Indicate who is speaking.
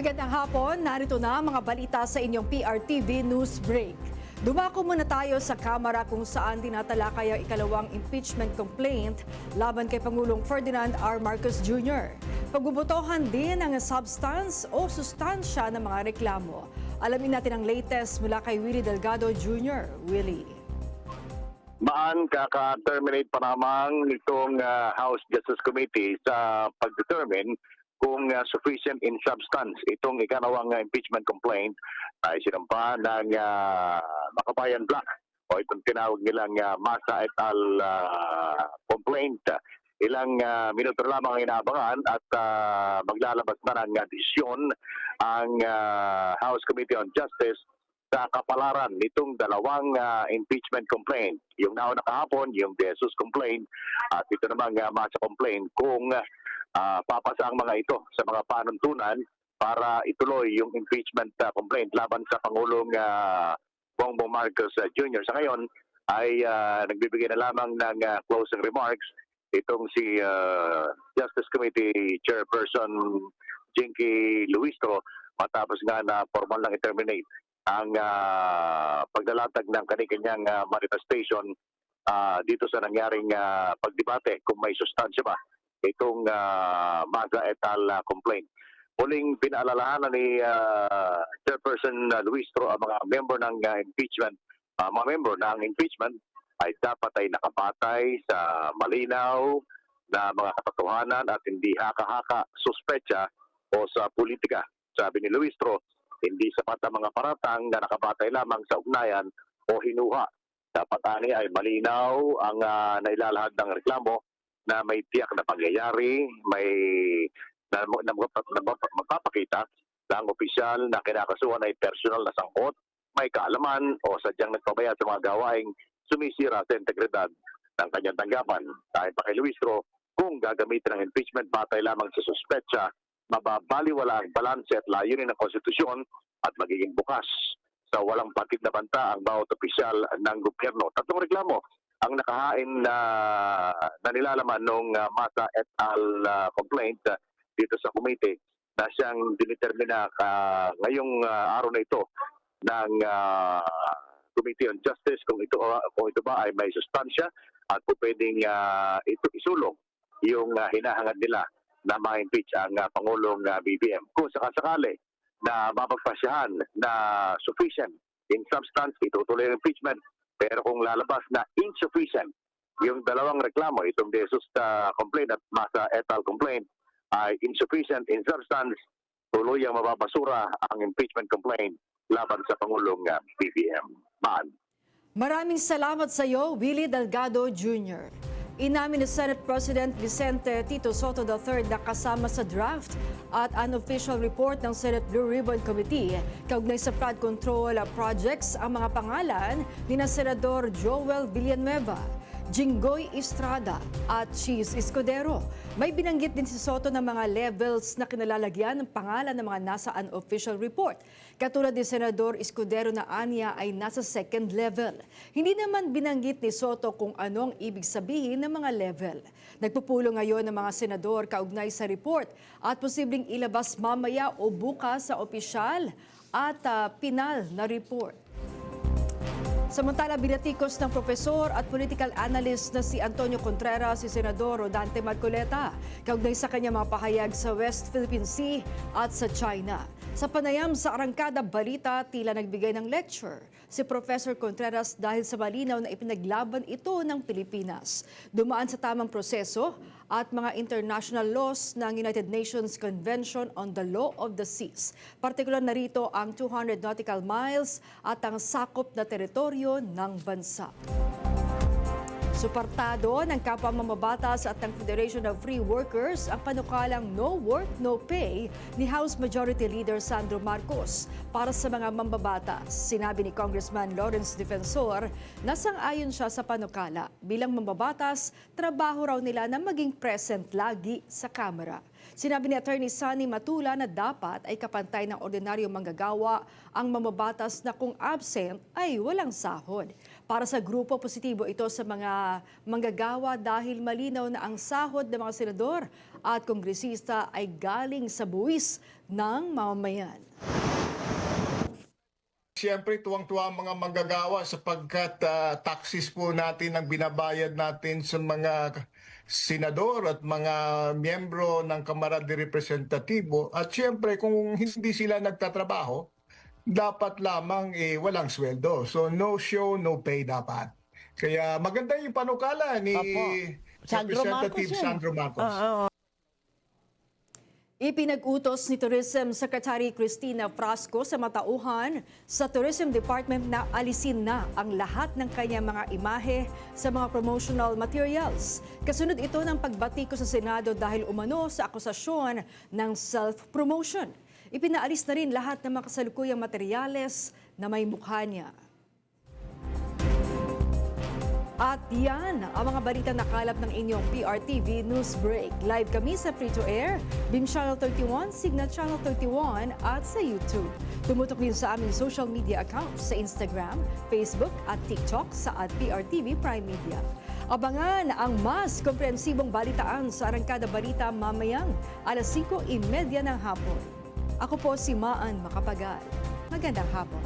Speaker 1: Magandang hapon, narito na ang mga balita sa inyong PRTV News Break. Dumako muna tayo sa Kamara kung saan tinatalakay ang ikalawang impeachment complaint laban kay Pangulong Ferdinand R. Marcos Jr. Pagbubutohan din ang substance o sustansya ng mga reklamo. Alamin natin ang latest mula kay Willie Delgado Jr. Willie.
Speaker 2: Kaka-terminate pa lamang nitong House Justice Committee sa pag-determine kung sufficient in substance itong ikalawang impeachment complaint ay sinampa ng Makabayan Black o itong tinawag nilang Masa et al. Complaint. Ilang minuto lamang ang inaabangan at maglalabas na ng desisyon ang House Committee on Justice sa kapalaran nitong dalawang impeachment complaint. Yung nauna kahapon, yung De Jesus complaint at ito namang Masa complaint kung papasa ang mga ito sa mga panuntunan para ituloy yung impeachment complaint laban sa Pangulong Bongbong Marcos Jr. Sa ngayon ay nagbibigay na lamang ng closing remarks itong si Justice Committee Chairperson Jinky Luistro matapos nga na formal lang i-terminate ang paglalatag ng kanyang manifestation dito sa nangyaring pagdebate kung may sustansya ba itong Masa et al. Complaint. Muling pinaalalahanan ni Chairperson Luistro ang mga member ng impeachment, mga member ng impeachment ay dapat ay nakapatay sa malinaw na mga katotohanan at hindi haka-haka, suspetsa o sa politika. Sabi ni Luistro, hindi sapat ang mga paratang na nakapatay lamang sa ugnayan o hinuha. Dapat ani ay malinaw ang nailalahad ng reklamo na may tiyak na pangyayari, may magpapakita na ang opisyal na kinakasuhan ay personal na sangkot, may kaalaman o sadyang nagpabaya sa mga gawaing sumisira sa integridad ng kanyang tanggapan. Dahil pa kay Luistro, kung gagamitin ng impeachment batay lamang sa suspetsa, mababaliwala ang balanse at layunin ng konstitusyon at magiging bukas sa walang patid na banta ang bawat opisyal ng gobyerno. Tatlong reklamo ang nakahain na nilalaman ng Masa et al. Complaint dito sa committee na siyang dinetermina ngayong araw na ito ng Committee on Justice kung ito ba ay may sustansya at kung pwedeng ito isulong yung hinahangad nila na ma-impeach ang Pangulong BBM. Kung sakasakali na mapagpasyahan na sufficient in substance, itutuloy ang impeachment. Pero kung lalabas na insufficient yung dalawang reklamo, itong De Jesus complaint at Masa et al. Complaint ay insufficient in substance, tuloy ang mababasura ang impeachment complaint laban sa Pangulong BBM.
Speaker 1: Maraming salamat sa iyo, Willie Delgado Jr. Inamin ni Senate President Vicente Tito Soto III na kasama sa draft at unofficial report ng Senate Blue Ribbon Committee kaugnay sa flood control projects ang mga pangalan ni Senador Joel Villanueva, Jinggoy Estrada at Cheese Escudero. May binanggit din si Soto ng mga levels na kinalalagyan ng pangalan ng mga nasa unofficial report. Katulad ni Senador Escudero na anya ay nasa second level. Hindi naman binanggit ni Soto kung anong ibig sabihin ng mga level. Nagpupulo ngayon ng mga senador kaugnay sa report at posibleng ilabas mamaya o bukas sa opisyal at pinal na report. Samantala, binatikos ng profesor at political analyst na si Antonio Contreras si Senador Rodante Marcoleta kaugnay sa kanyang mga pahayag sa West Philippine Sea at sa China. Sa panayam sa Arangkada Balita, tila nagbigay ng lecture si Professor Contreras dahil sa malinaw na ipinaglaban ito ng Pilipinas. Dumaan sa tamang proseso at mga international laws ng United Nations Convention on the Law of the Seas. Partikular na rito ang 200 nautical miles at ang sakop na teritoryo ng bansa. Suportado ng kapwa mamabatas at ng Federation of Free Workers ang panukalang No Work, No Pay ni House Majority Leader Sandro Marcos para sa mga mambabatas. Sinabi ni Congressman Lawrence Defensor na sang-ayon siya sa panukala. Bilang mambabatas, trabaho raw nila na maging present lagi sa Kamara. Sinabi ni Attorney Sunny Matula na dapat ay kapantay ng ordinaryong manggagawa ang mamabatas na kung absent ay walang sahod. Para sa grupo, positibo ito sa mga manggagawa dahil malinaw na ang sahod ng mga senador at kongresista ay galing sa buwis ng mamamayan.
Speaker 3: Siyempre, tuwang-tuwa ang mga manggagawa sapagkat taxes po natin ang binabayad natin sa mga senador at mga miyembro ng Kamara de Representatibo. At siyempre, kung hindi sila nagtatrabaho, dapat lamang walang sweldo. So no show, no pay dapat. Kaya maganda yung panukala ni
Speaker 4: Opo. Sandro
Speaker 3: Representative
Speaker 4: Marcos yan.
Speaker 3: Sandro Marcos.
Speaker 1: Ipinag-utos ni Tourism Secretary Cristina Frasco sa matauhan sa Tourism Department na alisin na ang lahat ng kanyang mga imahe sa mga promotional materials. Kasunod ito ng pagbatiko sa Senado dahil umano sa akusasyon ng self-promotion. Ipinaalis na rin lahat ng mga kasalukuyang materyales na may mukha niya. At yan ang mga balita nakalap ng inyong PRTV News Break. Live kami sa Free-to-Air, Beam Channel 31, Signal Channel 31 at sa YouTube. Tumutok din sa aming social media accounts sa Instagram, Facebook at TikTok sa @PRTV Prime Media. Abangan ang mas komprehensibong balitaan sa Arangkada Balita mamayang alas 5:30 ng hapon. Ako po si Maan Macapagal. Magandang hapon.